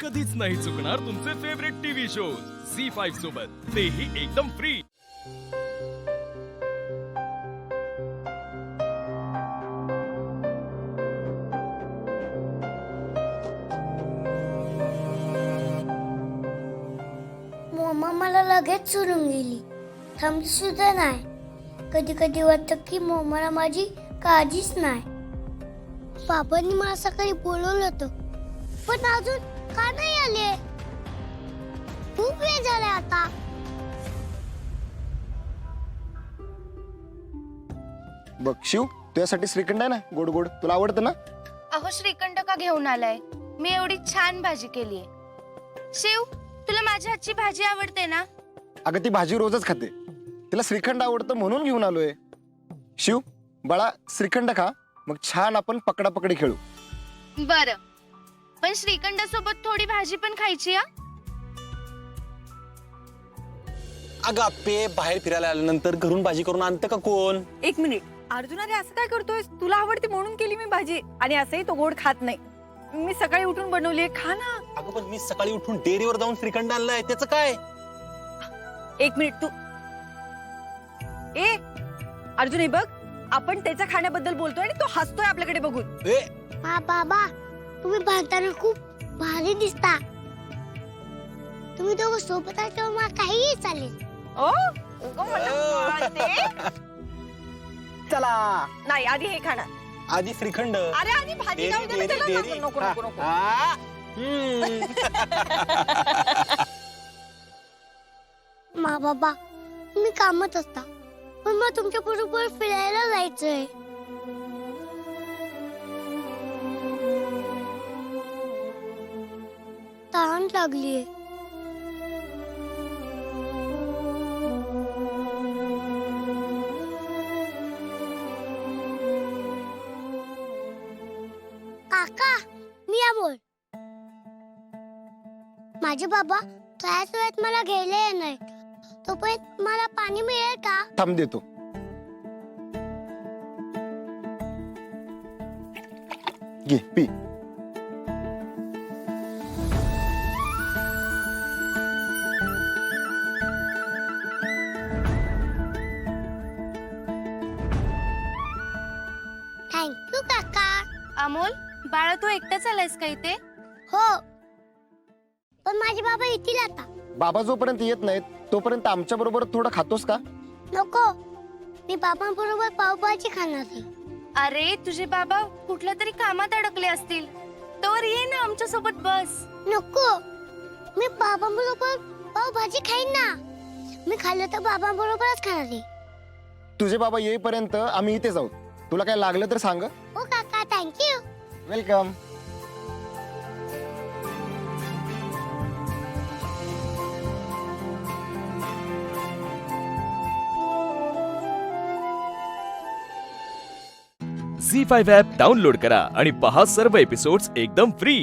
कधीच नाही चुकणार तुमचे फेवरेट टीव्ही शोज झी5 सोबत, तेही एकदम फ्री। मम्मा मला लगेच सोडून गेली, थांबली सुद्धा नाही। कधी कधी वाटतं की मम्माला माझी काळजीच नाही। बाबांनी मला सकाळी बोलवलं होतं, पण अजून का नाही आले? खूप वेळ झाला आता। बघ शिव, तुझ्यासाठी श्रीखंड आहे ना, गोड गोड, तुला आवडतं ना? अहो श्रीखंड का घेऊन आलाय? मी एवढी छान भाजी केलीये। शिव, तुला माझ्या हातची भाजी आवडते ना? अगं ती भाजी रोजच खाते, तिला श्रीखंड आवडतं म्हणून घेऊन आलोय। शिव बाळा, श्रीखंड खा, मग छान आपण पकडापकडी खेळू। बरं, पण श्रीखंड सोबत थोडी भाजी पण खायची हा? अगं आप्पे, बाहेर फिरायला आल्यानंतर घरून भाजी करून आणतं का कोण? एक मिनिट, अर्जुन अरे असं काय करतोय? तुला आवडते म्हणून केली मी भाजी, आणि असंही तो गोड खात नाही। मी सकाळी उठून बनवली, खा ना। अगं पण मी सकाळी उठून डेअरीवर जाऊन श्रीखंड आणलाय, त्याचं काय? एक मिनिट, तू ए अर्जुन, हे बघ, आपण त्याच्या खाण्याबद्दल बोलतोय आणि तो हसतोय आपल्याकडे बघून। ए बाबा, तुम्ही भांडताना खूप भारी दिसता। तुम्ही दोघं सोबत असल्यावर मला काहीही चालेल। ओ चला, नाही आधी हे खाणार। आधी श्रीखंड। अरे आधी भाजी जाऊ दे ना त्याला, डेअरी, नको नको नको। हा. बाबा, तुम्ही कामात असता, पण मग तुमच्या बरोबर फिरायला जायचंय। तहान लागलीये। काका, मी अमोल। माझे बाबा थोड्याच वेळात मला घ्यायला येणार, तोपर्यंत मला पाणी मिळेल का? थांब, देतो। घे पी। थँक्यू काका। अमोल, बाळा तू एकटाच आलायस का इथे? हो, पण माझे बाबा येतील आता। बाबा जोपर्यंत येत नाहीत तोपर्यंत आमच्या बरोबर थोडं खातोस का? नको, मी बाबांबरोबर पावभाजी खाणार आहे। अरे तुझे बाबा कुठल्या तरी कामात अडकले असतील, तर ये ना आमच्या सोबत बस। नको, मी बाबांबरोबर पावभाजी खाईन ना। मी खाल्लं तर बाबांबरोबरच खाणार आहे। तुझे बाबा येईपर्यंत आम्ही इथे जाऊ, तुला काय लागलं तर सांग। हो काका, थँक्यू। वेलकम। झी5 ॲप डाउनलोड करा आणि पहा सर्व एपिसोड्स एकदम फ्री।